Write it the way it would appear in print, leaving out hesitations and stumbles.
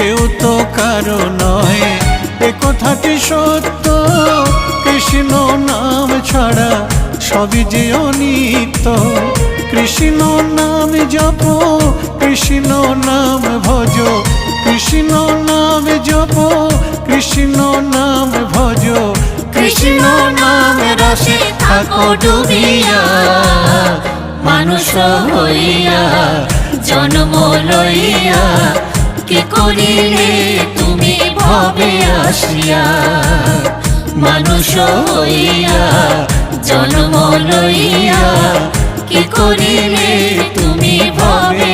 কেউ তো কারো নয়, এ কথাটি সত্য। কৃষ্ণ নাম ছাড়া সবই যে অনিত্য। কৃষ্ণ নাম জপ, কৃষ্ণ নাম ভজ, কৃষ্ণ নাম জপ, কৃষ্ণ নাম ভজ। কৃষ্ণ নাম রসে থাকো ডুবিয়া, মানুষ হইয়া জন্ম লইয়া কি করিলে তুমি ভবে আসিয়া। মানুষ হইয়া জন্ম লইয়া কি করিলে তুমি ভবে